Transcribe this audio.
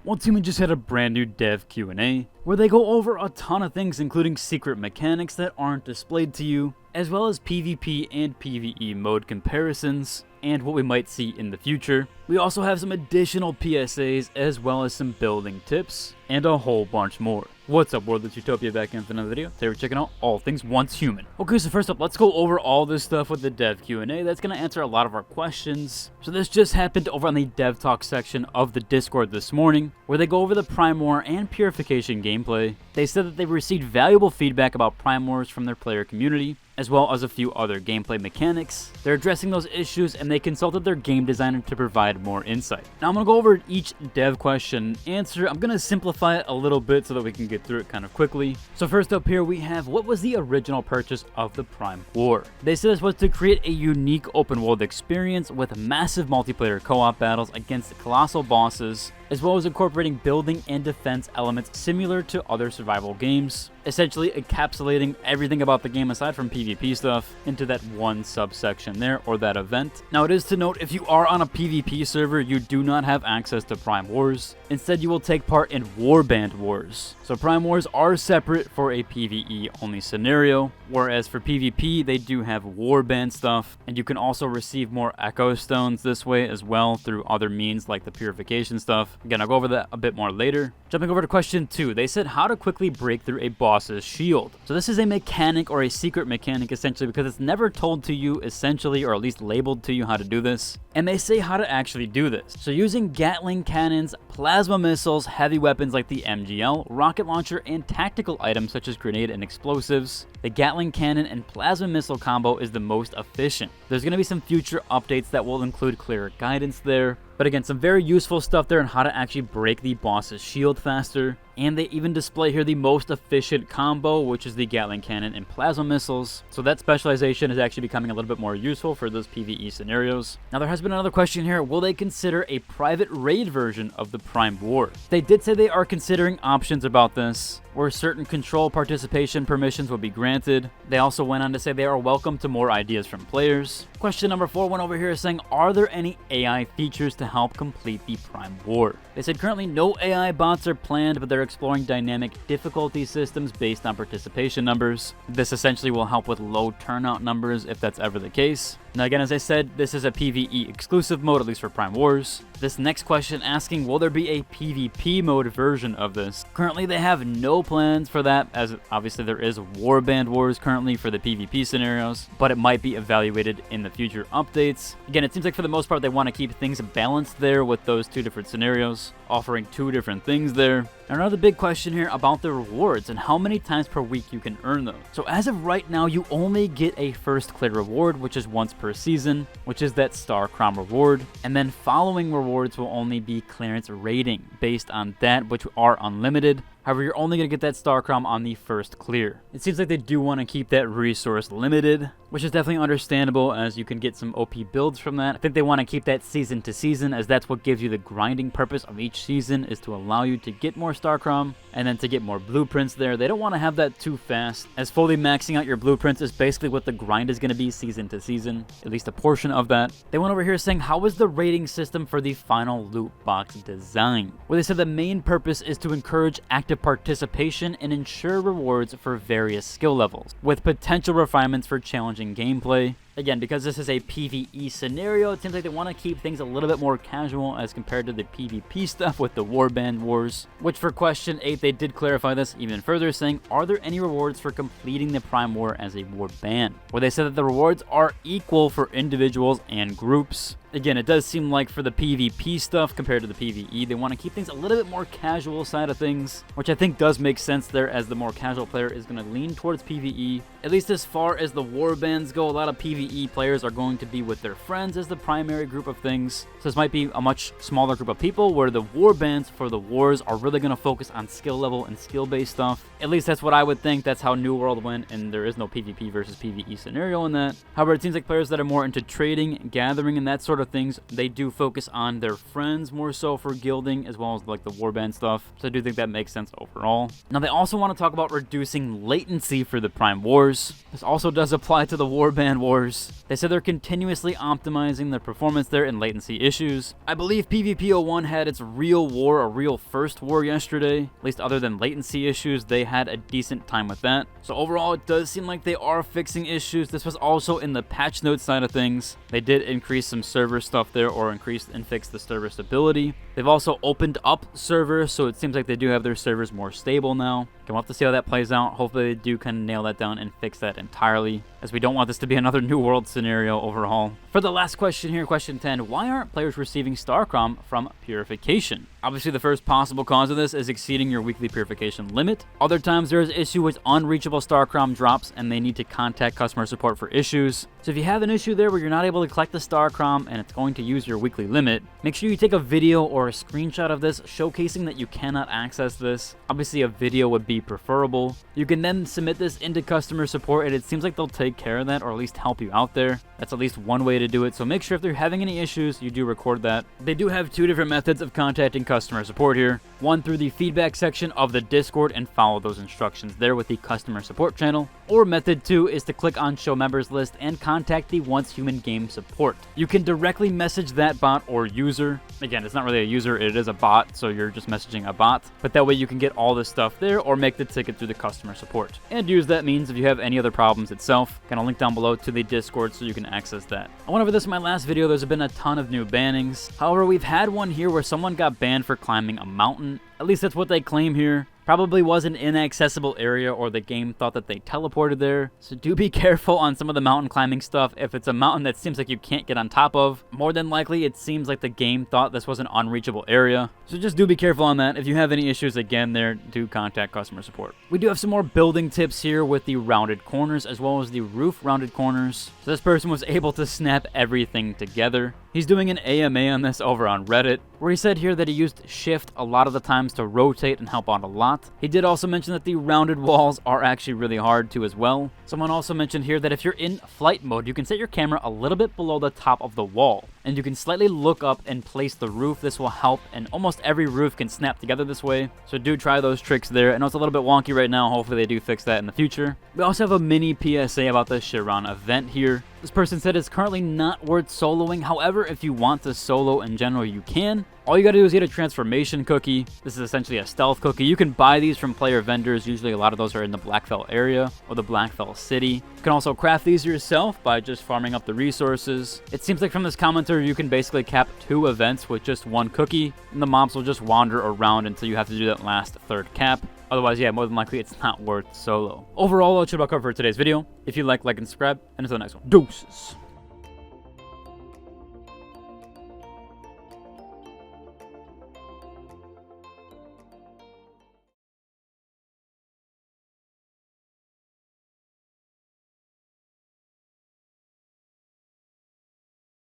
Once Human just had a brand new dev Q&A, where they go over a ton of things including secret mechanics that aren't displayed to you, as well as PvP and PvE mode comparisons, and what we might see in the future. We also have some additional PSAs, as well as some building tips, and a whole bunch more. What's up, world? It's Utopia back in for another video. Today we're checking out all things Once Human. Okay, so first up, let's go over all this stuff with the dev Q&A. That's going to answer a lot of our questions. So this just happened over on the dev talk section of the Discord this morning, where they go over the Prime War and Purification gameplay. They said that they've received valuable feedback about Prime Wars from their player community, as well as a few other gameplay mechanics. They're addressing those issues, and they consulted their game designer to provide more insight. Now I'm going to go over each dev question answer. I'm going to simplify it a little bit so that we can get through it kind of quickly. So first up here we have, what was the original purchase of the Prime War? They said this was to create a unique open world experience with massive multiplayer co-op battles against colossal bosses, as well as incorporating building and defense elements similar to other survival games, essentially encapsulating everything about the game aside from PvP stuff into that one subsection there, or that event. Now it is to note, if you are on a PvP server, you do not have access to Prime Wars. Instead, you will take part in Warband Wars. So Prime Wars are separate for a PvE only scenario, whereas for PvP they do have Warband stuff, and you can also receive more Echo Stones this way as well through other means like the Purification stuff. Again, I'll go over that a bit more later. Jumping over to question 2, they said how to quickly break through a boss's shield. So this is a mechanic or a secret mechanic essentially, because it's never told to you essentially, or at least labeled to you how to do this. And they say how to actually do this. So using Gatling cannons, plasma missiles, heavy weapons like the MGL, rocket launcher, and tactical items such as grenade and explosives, the Gatling cannon and plasma missile combo is the most efficient. There's going to be some future updates that will include clearer guidance there. But again, some very useful stuff there on how to actually break the boss's shield faster. And they even display here the most efficient combo, which is the Gatling cannon and plasma missiles. So that specialization is actually becoming a little bit more useful for those PvE scenarios. Now there has been another question here. Will they consider a private raid version of the Prime War? They did say they are considering options about this, where certain control participation permissions will be granted. They also went on to say they are welcome to more ideas from players. Question number 4 went over here saying, are there any AI features to help complete the Prime War? They said currently no AI bots are planned, but they're exploring dynamic difficulty systems based on participation numbers. This essentially will help with low turnout numbers if that's ever the case. Now again, as I said, this is a PvE exclusive mode, at least for Prime Wars. This next question asking, will there be a PvP mode version of this? Currently they have no plans for that, as obviously there is Warband Wars currently for the PvP scenarios, but it might be evaluated in the future updates. Again, it seems like for the most part they want to keep things balanced there with those two different scenarios, offering two different things there. Another big question here about the rewards and how many times per week you can earn those. So as of right now, you only get a first clear reward, which is once per season, which is that Star Crown reward. And then following rewards will only be clearance rating based on that, which are unlimited. However, you're only going to get that Star Crown on the first clear. It seems like they do want to keep that resource limited, which is definitely understandable as you can get some OP builds from that. I think they want to keep that season to season, as that's what gives you the grinding purpose of each season, is to allow you to get more Star Crown and then to get more blueprints there. They don't want to have that too fast, as fully maxing out your blueprints is basically what the grind is going to be season to season, at least a portion of that. They went over here saying, how is the rating system for the final loot box design? Well, they said the main purpose is to encourage active participation and ensure rewards for various skill levels, with potential refinements for challenging gameplay. Again, because this is a PvE scenario, it seems like they want to keep things a little bit more casual as compared to the PvP stuff with the Warband Wars, which for question 8, they did clarify this even further, saying, are there any rewards for completing the Prime War as a warband? Where they said that the rewards are equal for individuals and groups. Again, it does seem like for the PvP stuff compared to the PvE, they want to keep things a little bit more casual side of things, which I think does make sense there, as the more casual player is going to lean towards PvE. At least as far as the warbands go, a lot of PvE players are going to be with their friends as the primary group of things. So this might be a much smaller group of people, where the warbands for the wars are really going to focus on skill level and skill-based stuff. At least that's what I would think. That's how New World went, and there is no PvP versus PvE scenario in that. However, it seems like players that are more into trading, gathering, and that sort of things, they do focus on their friends more so for guilding, as well as like the warband stuff. So I do think that makes sense overall. Now they also want to talk about reducing latency for the Prime Wars. Wars. This also does apply to the Warband Wars. They said they're continuously optimizing the performance there and latency issues. I believe PvP01 had its real war, a real first war yesterday. At least other than latency issues, they had a decent time with that. So overall, it does seem like they are fixing issues. This was also in the patch notes side of things. They did increase some server stuff there, or increase and fix the server stability. They've also opened up servers, so it seems like they do have their servers more stable now. We'll have to see how that plays out. Hopefully they do kind of nail that down and fix that entirely, as we don't want this to be another New World scenario overall. For the last question here, question 10, why aren't players receiving Starcrom from Purification? Obviously, the first possible cause of this is exceeding your weekly Purification limit. Other times, there is an issue with unreachable Starcrom drops, and they need to contact customer support for issues. So if you have an issue there where you're not able to collect the Starcrom and it's going to use your weekly limit, make sure you take a video or a screenshot of this showcasing that you cannot access this. Obviously, a video would be preferable. You can then submit this into customer support, and it seems like they'll take care of that, or at least help you out there. That's at least one way to do it, so make sure if they're having any issues, you do record that. They do have two different methods of contacting customer support here. One through the feedback section of the Discord and follow those instructions there with the customer support channel. Or method 2 is to click on show members list and contact the Once Human game support. You can directly message that bot or user. Again, it's not really a user, it is a bot, so you're just messaging a bot. But that way you can get all this stuff there, or make the ticket through the customer support. And use that means if you have any other problems itself. Gonna link down below to the Discord so you can access that. I went over this in my last video. There's been a ton of new bannings. However, we've had one here where someone got banned for climbing a mountain. At least that's what they claim here. Probably was an inaccessible area, or the game thought that they teleported there. So do be careful on some of the mountain climbing stuff. If it's a mountain that seems like you can't get on top of, more than likely it seems like the game thought this was an unreachable area. So just do be careful on that. If you have any issues again there, do contact customer support. We do have some more building tips here with the rounded corners as well as the roof rounded corners. So this person was able to snap everything together. He's doing an AMA on this over on Reddit, where he said here that he used shift a lot of the times to rotate and help out a lot. He did also mention that the rounded walls are actually really hard to as well. Someone also mentioned here that if you're in flight mode, you can set your camera a little bit below the top of the wall, and you can slightly look up and place the roof. This will help, and almost every roof can snap together this way. So do try those tricks there. I know it's a little bit wonky right now. Hopefully they do fix that in the future. We also have a mini PSA about the Chiron event here. This person said it's currently not worth soloing. However, if you want to solo in general, you can. All you gotta do is get a transformation cookie. This is essentially a stealth cookie. You can buy these from player vendors. Usually a lot of those are in the Blackfell area or the Blackfell city. You can also craft these yourself by just farming up the resources. It seems like from this commenter, you can basically cap 2 events with just 1 cookie, and the mobs will just wander around until you have to do that last 3rd cap. Otherwise, yeah, more than likely, it's not worth solo. Overall, that's about cover for today's video. If you like and subscribe, and until the next one. Deuces.